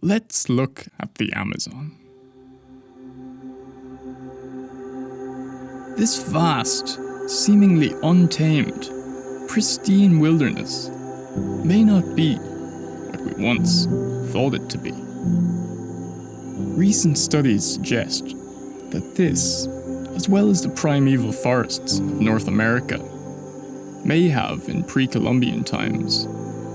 Let's look at the Amazon. This vast, seemingly untamed, pristine wilderness may not be what we once thought it to be. Recent studies suggest that this, as well as the primeval forests of North America, may have, in pre-Columbian times,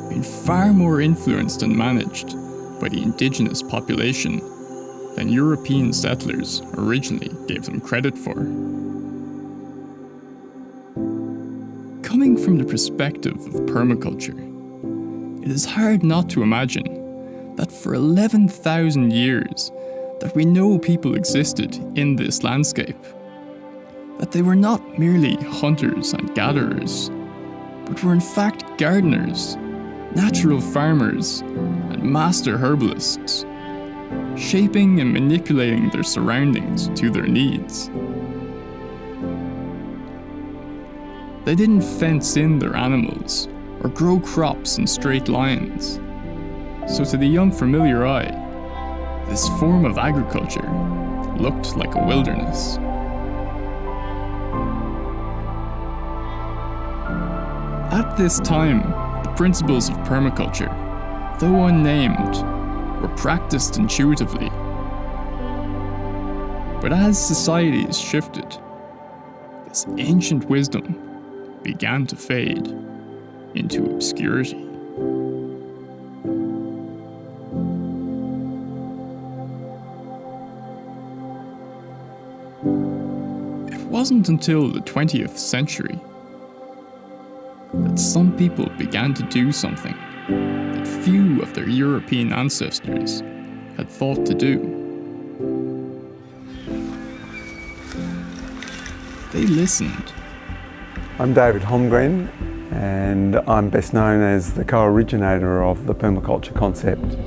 been far more influenced and managed by the indigenous population than European settlers originally gave them credit for. Coming from the perspective of permaculture, it is hard not to imagine that for 11,000 years that we know people existed in this landscape, that they were not merely hunters and gatherers, but were in fact gardeners, natural farmers, and master herbalists, shaping and manipulating their surroundings to their needs. They didn't fence in their animals or grow crops in straight lines. So to the unfamiliar eye, this form of agriculture looked like a wilderness. At this time, the principles of permaculture, though unnamed, were practiced intuitively. But as societies shifted, this ancient wisdom began to fade into obscurity. It wasn't until the 20th century that some people began to do something that few of their European ancestors had thought to do. They listened. I'm David Holmgren, and I'm best known as the co-originator of the permaculture concept.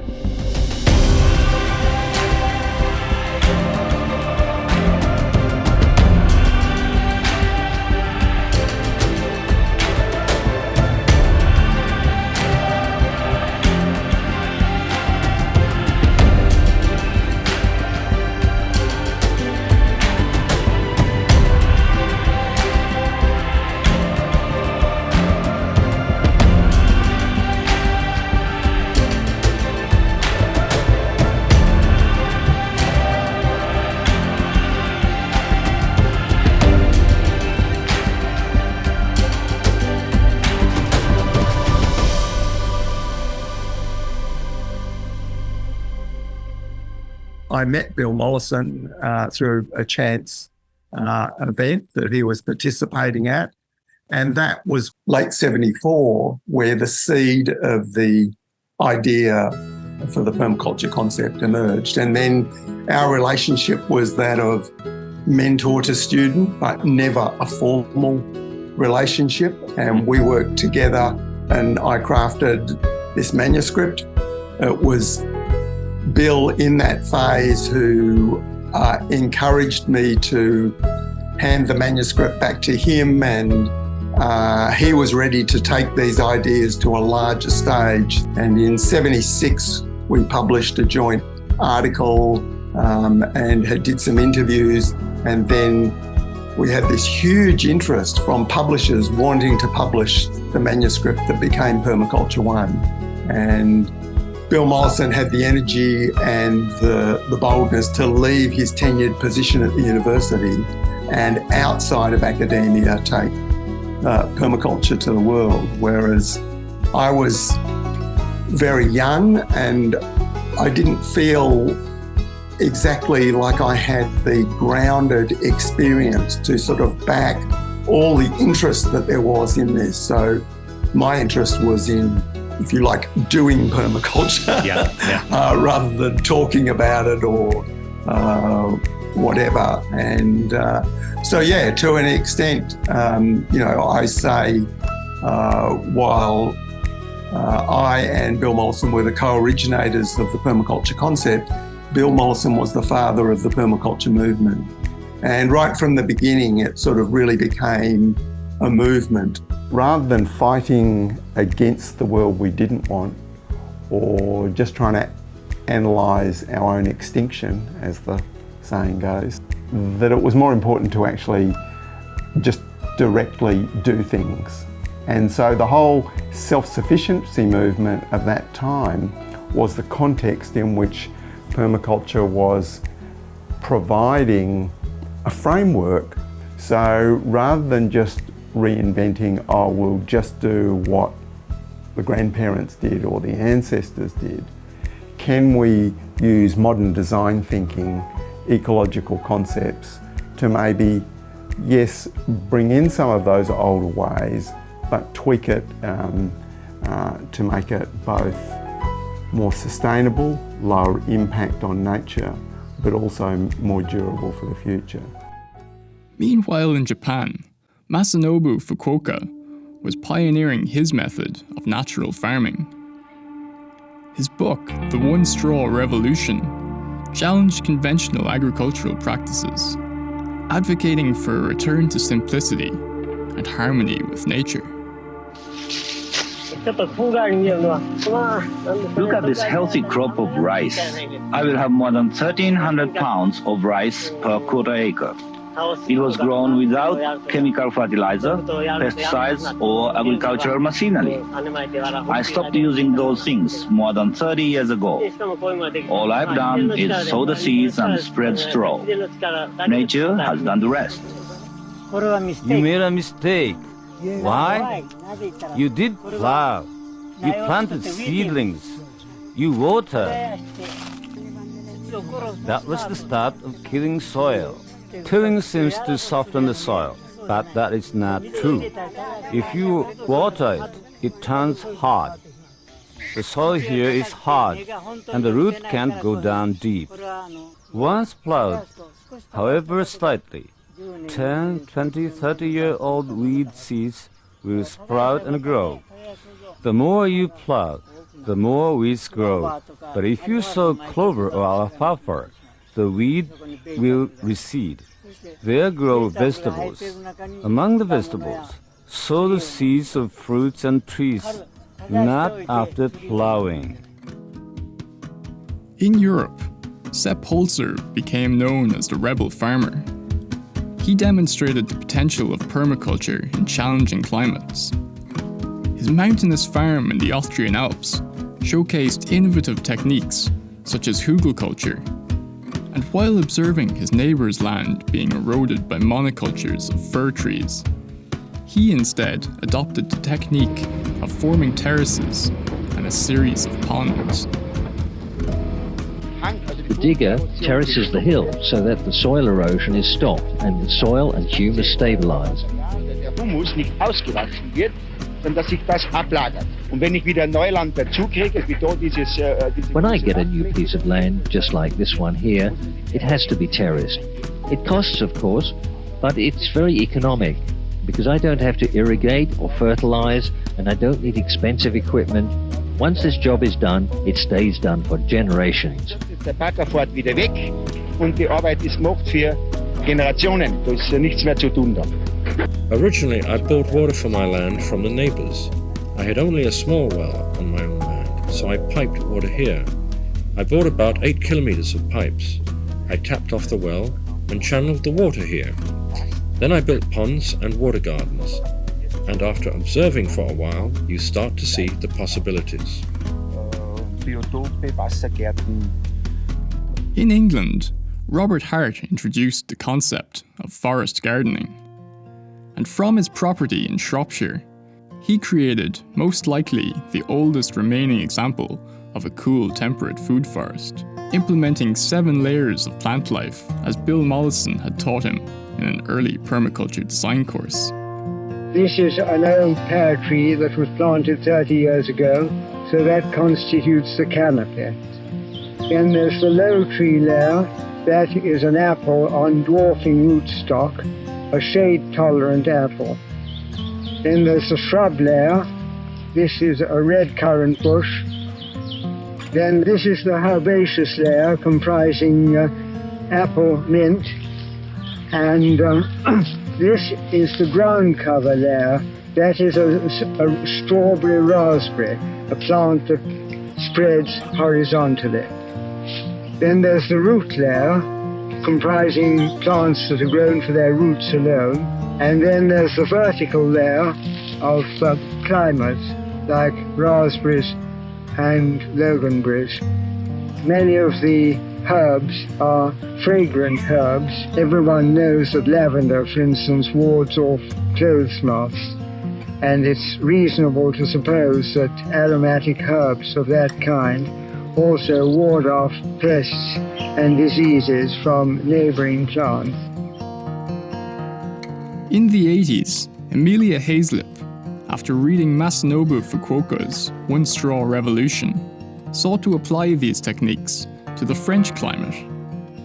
I met Bill Mollison through a chance event that he was participating at. And that was late 74, where the seed of the idea for the permaculture concept emerged. And then our relationship was that of mentor to student, but never a formal relationship. And we worked together and I crafted this manuscript. It was Bill in that phase who encouraged me to hand the manuscript back to him, and he was ready to take these ideas to a larger stage. And in 76, we published a joint article and did some interviews, and then we had this huge interest from publishers wanting to publish the manuscript that became Permaculture 1. And Bill Mollison had the energy and the boldness to leave his tenured position at the university and outside of academia take permaculture to the world, whereas I was very young and I didn't feel exactly like I had the grounded experience to sort of back all the interest that there was in this. So my interest was in, if you like, doing permaculture rather than talking about it or whatever. And so, yeah, to an extent, I say while I and Bill Mollison were the co-originators of the permaculture concept, Bill Mollison was the father of the permaculture movement. And right from the beginning, it sort of really became a movement. Rather than fighting against the world we didn't want or just trying to analyse our own extinction, as the saying goes, that it was more important to actually just directly do things. And so the whole self-sufficiency movement of that time was the context in which permaculture was providing a framework. So rather than just reinventing, oh, we'll just do what the grandparents did or the ancestors did, can we use modern design thinking, ecological concepts to maybe, yes, bring in some of those older ways, but tweak it to make it both more sustainable, lower impact on nature, but also more durable for the future. Meanwhile in Japan, Masanobu Fukuoka was pioneering his method of natural farming. His book, The One Straw Revolution, challenged conventional agricultural practices, advocating for a return to simplicity and harmony with nature. Look at this healthy crop of rice. I will have more than 1,300 pounds of rice per quarter acre. It was grown without chemical fertilizer, pesticides, or agricultural machinery. I stopped using those things more than 30 years ago. All I've done is sow the seeds and spread straw. Nature has done the rest. You made a mistake. Why? You did plow. You planted seedlings. You watered. That was the start of killing soil. Tilling seems to soften the soil, but that is not true. If you water it, it turns hard. The soil here is hard, and the root can't go down deep. Once plowed, however slightly, 10, 20, 30-year-old weed seeds will sprout and grow. The more you plow, the more weeds grow. But if you sow clover or alfalfa, the weed will recede. There grow vegetables. Among the vegetables, sow the seeds of fruits and trees, not after plowing. In Europe, Sepp Holzer became known as the rebel farmer. He demonstrated the potential of permaculture in challenging climates. His mountainous farm in the Austrian Alps showcased innovative techniques such as hugelkultur. And while observing his neighbour's land being eroded by monocultures of fir trees, he instead adopted the technique of forming terraces and a series of ponds. The digger terraces the hill so that the soil erosion is stopped and the soil and humus stabilised. Humus nicht ausgewachsen wird, sondern dass sich das ablagert. Und wenn ich wieder Neuland dazukriege, wie dort dieses... When I get a new piece of land, just like this one here, it has to be terraced. It costs, of course, but it's very economic because I don't have to irrigate or fertilise and I don't need expensive equipment. Once this job is done, it stays done for generations. Der Bagger fährt wieder weg und die Arbeit ist gemacht für Generationen. Da ist nichts mehr zu tun da. Originally, I bought water for my land from the neighbours. I had only a small well on my own land, so I piped water here. I bought about 8 kilometres of pipes. I tapped off the well and channeled the water here. Then I built ponds and water gardens. And after observing for a while, you start to see the possibilities. Biotope, Wassergärten. In England, Robert Hart introduced the concept of forest gardening. And from his property in Shropshire, he created, most likely, the oldest remaining example of a cool temperate food forest, implementing 7 layers of plant life as Bill Mollison had taught him in an early permaculture design course. This is an old pear tree that was planted 30 years ago, so that constitutes the canopy. Then there's the low tree layer, that is an apple on dwarfing rootstock, a shade-tolerant apple. Then there's the shrub layer, this is a red currant bush. Then this is the herbaceous layer comprising apple, mint, and this is the ground cover layer. That is a strawberry raspberry, a plant that spreads horizontally. Then there's the root layer, comprising plants that are grown for their roots alone. And then there's the vertical layer of climates like raspberries and loganberries. Many of the herbs are fragrant herbs. Everyone knows that lavender, for instance, wards off clothes moths. And it's reasonable to suppose that aromatic herbs of that kind also ward off pests and diseases from neighboring plants. In the 80s, Emilia Hazelip, after reading Masanobu Fukuoka's One Straw Revolution, sought to apply these techniques to the French climate.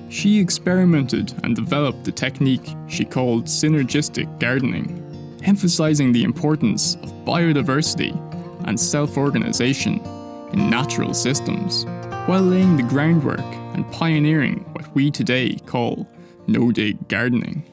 She experimented and developed the technique she called synergistic gardening, emphasizing the importance of biodiversity and self-organization in natural systems, while laying the groundwork and pioneering what we today call no-dig gardening.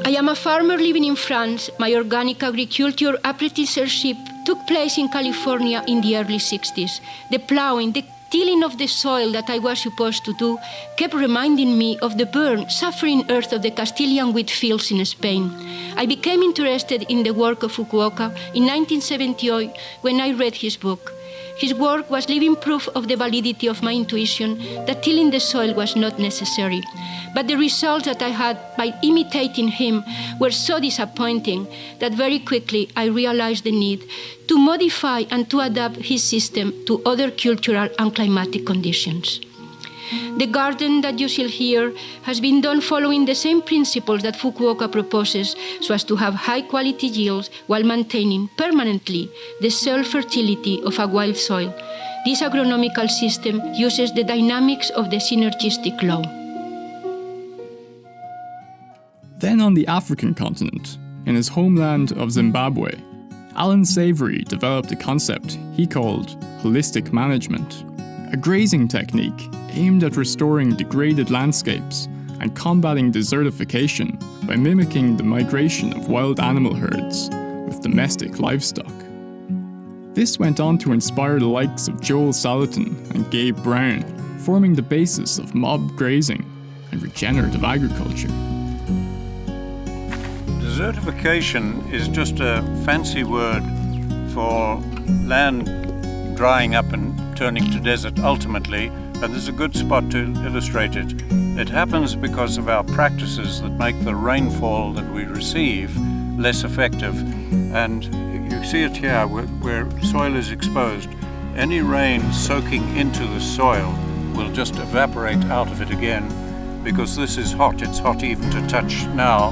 I am a farmer living in France. My organic agriculture apprenticeship took place in California in the early 60s. The plowing, the tilling of the soil that I was supposed to do kept reminding me of the burnt, suffering earth of the Castilian wheat fields in Spain. I became interested in the work of Fukuoka in 1978 when I read his book. His work was living proof of the validity of my intuition that tilling the soil was not necessary. But the results that I had by imitating him were so disappointing that very quickly I realized the need to modify and to adapt his system to other cultural and climatic conditions. The garden that you see here has been done following the same principles that Fukuoka proposes, so as to have high-quality yields while maintaining permanently the soil fertility of a wild soil. This agronomical system uses the dynamics of the synergistic law. Then on the African continent, in his homeland of Zimbabwe, Allan Savory developed a concept he called holistic management, a grazing technique aimed at restoring degraded landscapes and combating desertification by mimicking the migration of wild animal herds with domestic livestock. This went on to inspire the likes of Joel Salatin and Gabe Brown, forming the basis of mob grazing and regenerative agriculture. Desertification is just a fancy word for land drying up and turning to desert ultimately, and this is a good spot to illustrate it. It happens because of our practices that make the rainfall that we receive less effective. And you see it here where soil is exposed. Any rain soaking into the soil will just evaporate out of it again because this is hot. It's hot even to touch now.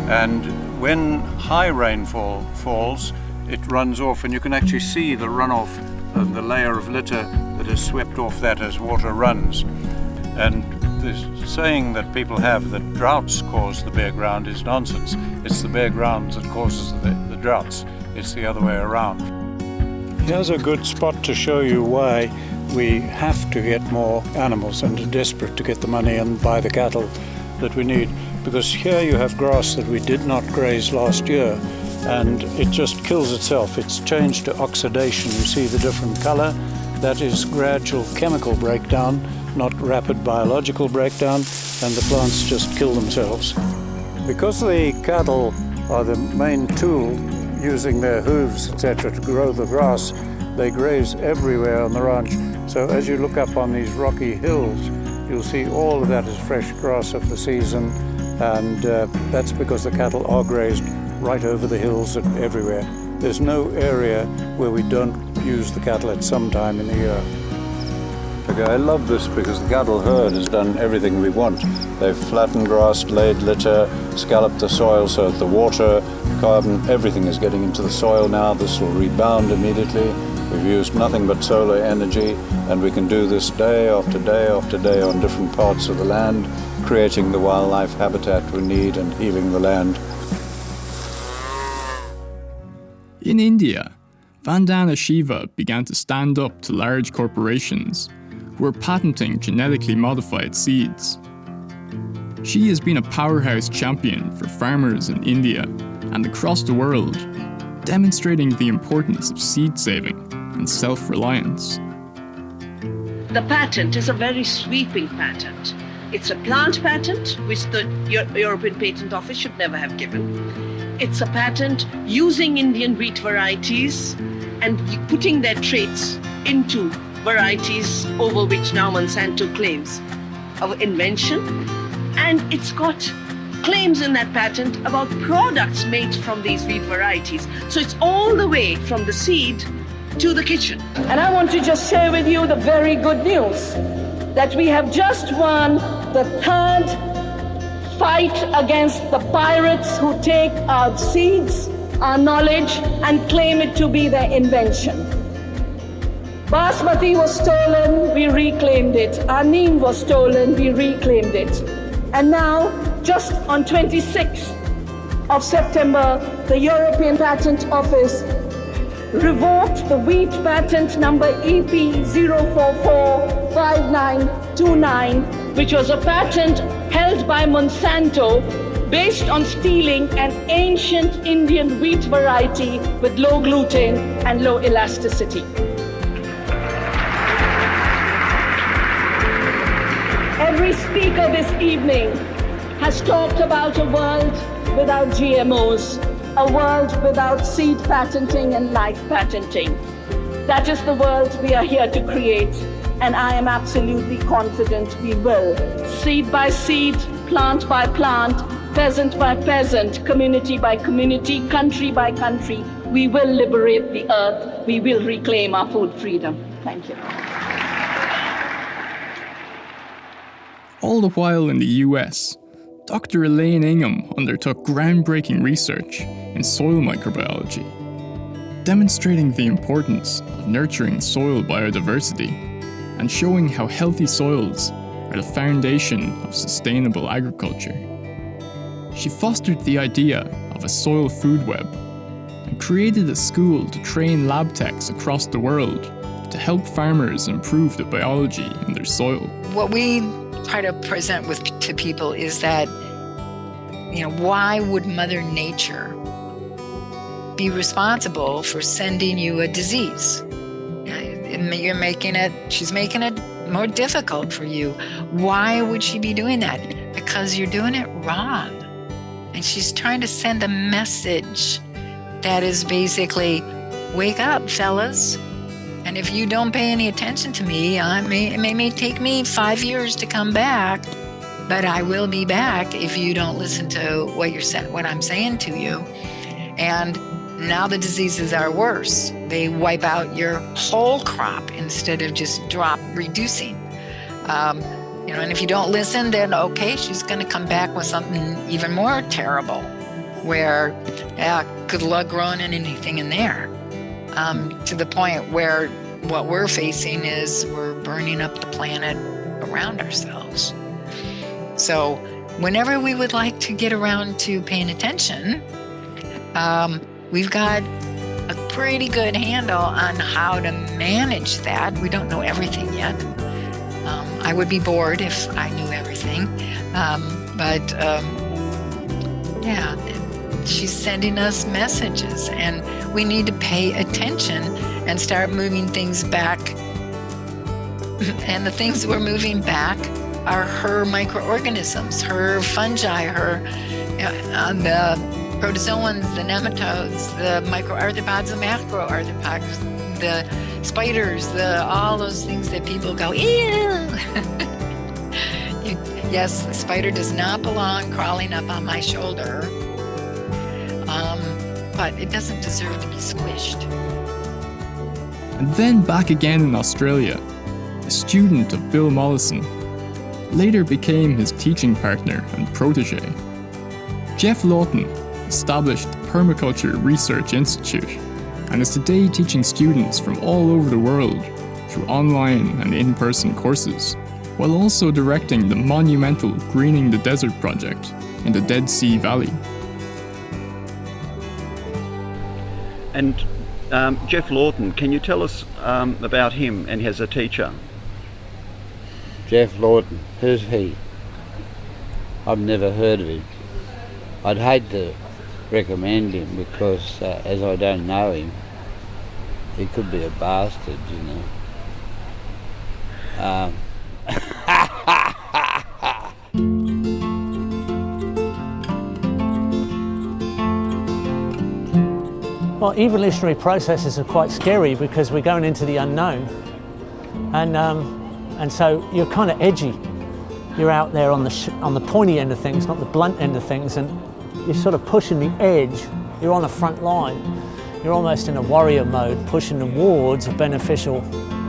And when high rainfall falls, it runs off, and you can actually see the runoff and the layer of litter that is swept off that as water runs. And this saying that people have that droughts cause the bare ground is nonsense. It's the bare ground that causes the droughts. It's the other way around. Here's a good spot to show you why we have to get more animals and are desperate to get the money and buy the cattle that we need. Because here you have grass that we did not graze last year, and it just kills itself. It's changed to oxidation. You see the different color. That is gradual chemical breakdown, not rapid biological breakdown, and the plants just kill themselves. Because the cattle are the main tool, using their hooves, etc., to grow the grass, they graze everywhere on the ranch. So as you look up on these rocky hills, you'll see all of that is fresh grass of the season, and that's because the cattle are grazed right over the hills and everywhere. There's no area where we don't use the cattle at some time in the year. Okay, I love this because the cattle herd has done everything we want. They've flattened grass, laid litter, scalloped the soil so that the water, carbon, everything is getting into the soil now. This will rebound immediately. We've used nothing but solar energy, and we can do this day after day after day on different parts of the land, creating the wildlife habitat we need and healing the land. In India, Vandana Shiva began to stand up to large corporations who were patenting genetically modified seeds. She has been a powerhouse champion for farmers in India and across the world, demonstrating the importance of seed saving and self-reliance. The patent is a very sweeping patent. It's a plant patent, which the European Patent Office should never have given. It's a patent using Indian wheat varieties and putting their traits into varieties over which now Monsanto claims of invention. And it's got claims in that patent about products made from these wheat varieties. So it's all the way from the seed to the kitchen. And I want to just share with you the very good news that we have just won the third fight against the pirates who take our seeds, our knowledge, and claim it to be their invention. Basmati was stolen, we reclaimed it. Our neem was stolen, we reclaimed it. And now, just on 26th of September, the European Patent Office revoked the wheat patent number EP0445929, which was a patent held by Monsanto based on stealing an ancient Indian wheat variety with low gluten and low elasticity. Every speaker this evening has talked about a world without GMOs, a world without seed patenting and life patenting. That is the world we are here to create, and I am absolutely confident we will. Seed by seed, plant by plant, peasant by peasant, community by community, country by country, we will liberate the earth, we will reclaim our food freedom. Thank you. All the while in the US, Dr. Elaine Ingam undertook groundbreaking research in soil microbiology, demonstrating the importance of nurturing soil biodiversity and showing how healthy soils are the foundation of sustainable agriculture. She fostered the idea of a soil food web and created a school to train lab techs across the world to help farmers improve the biology in their soil. What we try to present to people is that, why would Mother Nature be responsible for sending you a disease? She's making it more difficult for you. Why would she be doing that? Because you're doing it wrong. And she's trying to send a message that is basically, wake up, fellas. And if you don't pay any attention to me, it may take me 5 years to come back, but I will be back if you don't listen to what I'm saying to you. And now the diseases are worse. They wipe out your whole crop instead of just reducing. And if you don't listen, then okay, she's going to come back with something even more terrible, where good luck growing anything in there. To the point where what we're facing is we're burning up the planet around ourselves. So whenever we would like to get around to paying attention, we've got a pretty good handle on how to manage that. We don't know everything yet. I would be bored if I knew everything. She's sending us messages, and we need to pay attention and start moving things back. And the things we're moving back are her microorganisms, her fungi, the protozoans, the nematodes, the microarthropods, the macroarthropods, the spiders, all those things that people go, ew! Yes, the spider does not belong crawling up on my shoulder. But it doesn't deserve to be squished. And then back again in Australia, a student of Bill Mollison, later became his teaching partner and protege. Geoff Lawton established the Permaculture Research Institute and is today teaching students from all over the world through online and in-person courses, while also directing the monumental Greening the Desert project in the Dead Sea Valley. And Geoff Lawton, can you tell us about him and as a teacher? Geoff Lawton, who's he? I've never heard of him. I'd hate to recommend him because as I don't know him, he could be a bastard, Well, evolutionary processes are quite scary because we're going into the unknown, and so you're kind of edgy. You're out there on the pointy end of things, not the blunt end of things, and you're sort of pushing the edge. You're on the front line. You're almost in a warrior mode, pushing towards a beneficial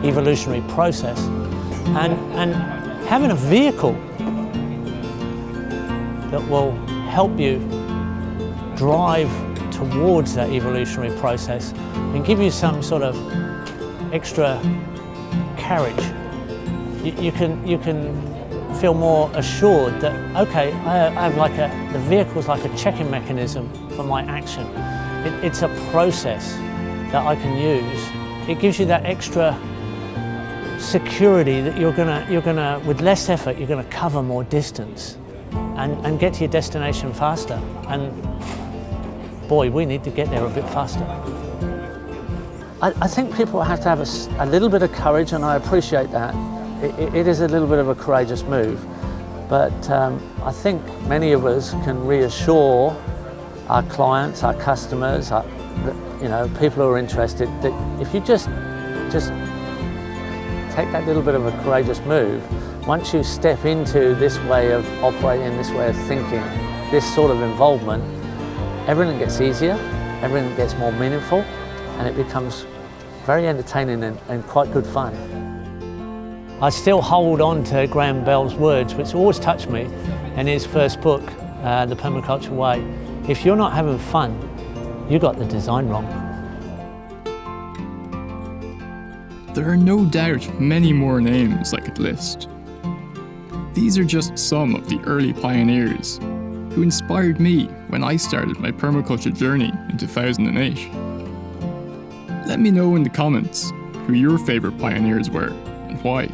evolutionary process, and having a vehicle that will help you drive towards that evolutionary process and give you some sort of extra carriage. You can feel more assured that, okay, I have the vehicle's like a checking mechanism for my action. It's a process that I can use. It gives you that extra security that you're gonna with less effort, you're gonna cover more distance and get to your destination faster. And boy, we need to get there a bit faster. I think people have to have a little bit of courage, and I appreciate that. It is a little bit of a courageous move, but I think many of us can reassure our clients, our customers, people who are interested, that if you just take that little bit of a courageous move, once you step into this way of operating, this way of thinking, this sort of involvement, everything gets easier, everything gets more meaningful, and it becomes very entertaining and quite good fun. I still hold on to Graham Bell's words, which always touched me in his first book, The Permaculture Way. If you're not having fun, you got the design wrong. There are no doubt many more names I could list. These are just some of the early pioneers who inspired me when I started my permaculture journey in 2008. Let me know in the comments who your favourite pioneers were and why.